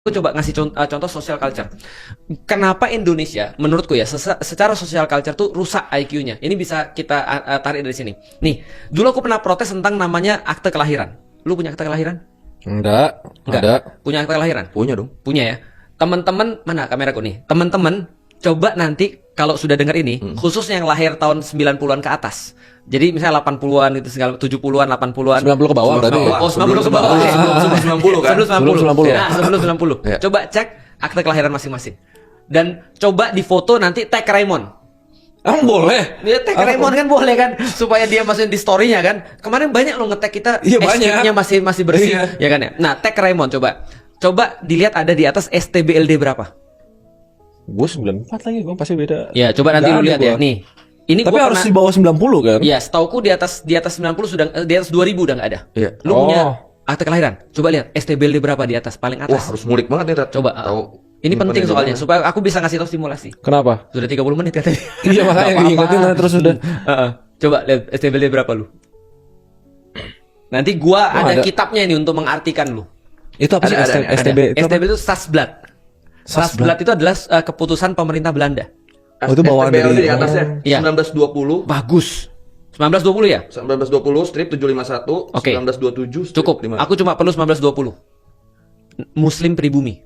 Aku coba ngasih contoh social culture. Kenapa Indonesia, menurutku ya, secara social culture tuh rusak IQ-nya. Ini bisa kita tarik dari sini. Nih, dulu aku pernah protes tentang namanya akte kelahiran. Lu punya akte kelahiran? Enggak. Ada. Punya akte kelahiran? Punya dong. Punya ya. Teman-teman, mana kameraku nih? Teman-teman, coba nanti kalau sudah dengar ini, khususnya yang lahir tahun 90-an ke atas. Jadi misalnya 80-an itu segala 70-an, 80-an. 90 ke bawah berarti. Oh, 90 ke bawah. Sebelum 90 kan? Sebelum 90. Ya. Nah, sebelum 90. Ya. Coba cek akte kelahiran masing-masing. Dan coba difoto nanti tag Raymond. Emang boleh? Dia tag Raymond kan boleh kan, supaya dia masukin di story-nya kan. Kemarin banyak lo nge-tag kita, Iya, banyak. SQ-nya masih bersih, Iya. ya kan ya. Nah, tag Raymond coba dilihat ada di atas STBLD berapa. Gue 94 lagi, gue pasti beda. Ya, coba nanti Nggak lu ada lihat ya. gua. Nih. Ini Tapi gua harus pernah, di bawah 90 kan? ya, setauku di atas 90 sudah di atas 2000 udah nggak ada. Iya. Lu Oh. punya akte kelahiran? Coba lihat STBLD berapa di atas, paling Wah, atas. harus ngulik banget nih, Tat. Coba. Tahu. Ini penting Di soalnya mana? supaya aku bisa ngasih tahu stimulasi. Kenapa? Sudah 30 menit katanya. Iya, makanya Nggak apa-apa. ingetin lah terus udah. Coba lihat STBLD berapa lu. Nanti gua Oh, ada ada. kitabnya ini untuk mengartikan lu. Itu apa sih Ada, ada. STB? Itu apa? STB itu Sasblad. Sasblad itu adalah keputusan pemerintah Belanda. Oh, itu bawaan STBLD dari- di atasnya. Iya. 1920, Bagus. 1920 ya? 1920 strip 751, Oke. 1927 strip Cukup. 5. Aku cuma perlu 1920. Muslim pribumi.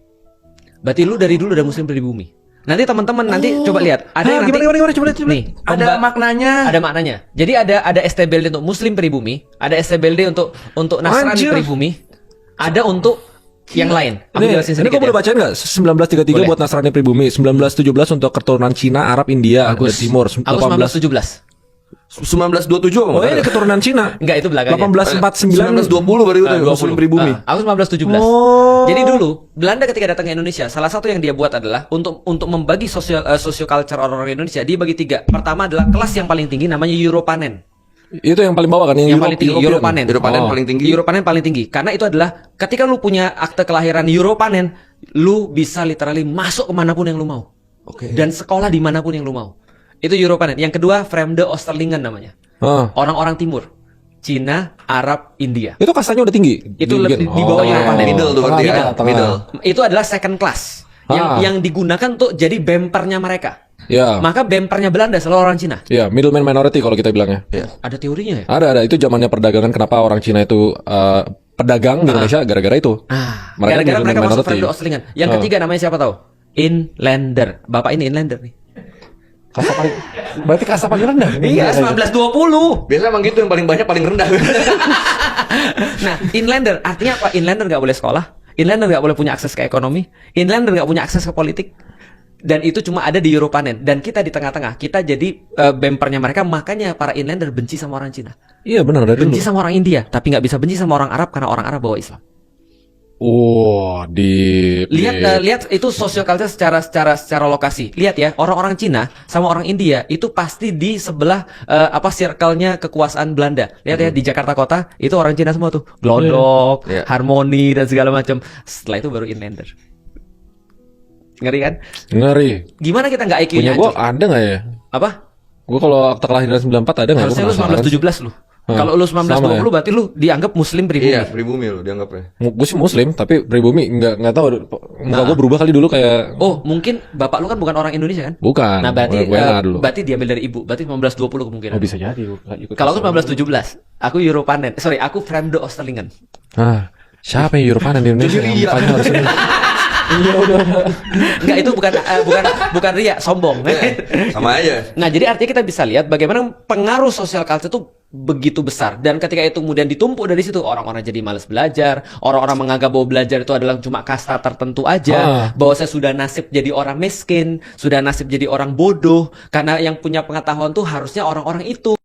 Berarti lu dari dulu udah muslim pribumi. Nanti teman-teman nanti coba lihat. Ada yang nanti gimana coba lihat. nih, Ada maknanya. ada maknanya. Jadi ada STBLD untuk muslim pribumi, ada STBLD untuk Nasrani Anjir. pribumi, ada untuk yang lain. Aku jelasin Ini sedikit kau boleh ya. bacain nggak? 1933 Boleh. buat Nasrani pribumi, 1917 untuk keturunan Cina, Arab, India, dan Timur, Aku 18. 1917. 1927 Oh, ini keturunan Cina. Enggak, itu belakangnya. 1849. 1920 baru itu 20. muslim pribumi. Aku 1917. Oh. Jadi dulu Belanda ketika datang ke Indonesia, salah satu yang dia buat adalah untuk membagi socio culture orang-orang Indonesia, dia bagi 3. Pertama adalah kelas yang paling tinggi namanya Europanen. Itu yang paling bawah kan? Yang paling tinggi European. Europanen. Europanen Oh. paling tinggi. Europanen paling tinggi. Karena itu adalah ketika lu punya akte kelahiran Europanen, lu bisa literally masuk kemanapun yang lu mau. Oke. Dan sekolah dimanapun yang lu mau. Itu Europanen. Yang kedua, Vreemde Oosterlingen namanya. Ah. Orang-orang timur. Cina, Arab, India. Itu kastanya udah tinggi. Itu lebih di bawah Europanen. Middle tuh berarti ya. Middle. Itu adalah second class. Yang digunakan untuk jadi bempernya mereka. Ya. Maka bempernya Belanda selalu orang Cina. Ya, middleman minority kalau kita bilangnya. Ada teorinya ya? Ada. Itu zamannya perdagangan, kenapa orang Cina itu pedagang di Indonesia gara-gara itu. Mereka Gara-gara middleman mereka masuk minority. Vreemde Oosterlingen. Yang ketiga namanya siapa tahu? Inlander. Bapak ini inlander nih. Kasta paling, berarti kasta paling rendah. Iya, 1920. Biasa emang gitu, yang paling banyak paling rendah. Nah, inlander artinya apa? Inlander nggak boleh sekolah. Inlander nggak boleh punya akses ke ekonomi. Inlander nggak punya akses ke politik. Dan itu cuma ada di Europanen. Dan kita di tengah-tengah. Kita jadi bempernya mereka. Makanya para inlander benci sama orang Cina. Iya benar dari dulu. Benci sama orang India. Tapi nggak bisa benci sama orang Arab karena orang Arab bawa Islam. Oh, Lihat itu social culture secara lokasi. Lihat ya, orang-orang Cina sama orang India itu pasti di sebelah circle-nya kekuasaan Belanda. Lihat ya di Jakarta Kota itu orang Cina semua tuh. Glodok, Iya. Harmoni dan segala macam. Setelah itu baru inlander. Ngeri kan? ngeri. Gimana kita nggak Punya IQ-nya gua hancur? ada nggak ya? Apa? Gua kalau akte kelahiran 94 ada nggak? Harusnya lu 1917 lu. Hah, Kalau lu sama 1920 ya? berarti lu dianggap muslim pribumi. Iya, pribumi lo dianggapnya. Gue sih muslim, tapi pribumi nggak tahu. Muka gue berubah kali dulu kayak Oh, mungkin bapak lu kan bukan orang Indonesia kan? bukan. Nah, berarti WNA dulu. berarti diambil dari ibu. Berarti 1920 kemungkinan. Oh bisa jadi. Kalau aku 1917, aku Europanen. Sorry, aku Vreemde Oosterlingen. Ah, siapa yang Europanen di Indonesia? Jadi ria. Mukanya harus ini. Iya udah. Enggak, itu bukan ria, sombong. Sama aja. Nah, jadi artinya kita bisa lihat bagaimana pengaruh social culture itu begitu besar, dan ketika itu kemudian ditumpuk dari situ, orang-orang jadi malas belajar, orang-orang menganggap bahwa belajar itu adalah cuma kasta tertentu aja, bahwa saya sudah nasib jadi orang miskin, sudah nasib jadi orang bodoh, karena yang punya pengetahuan tuh harusnya orang-orang itu.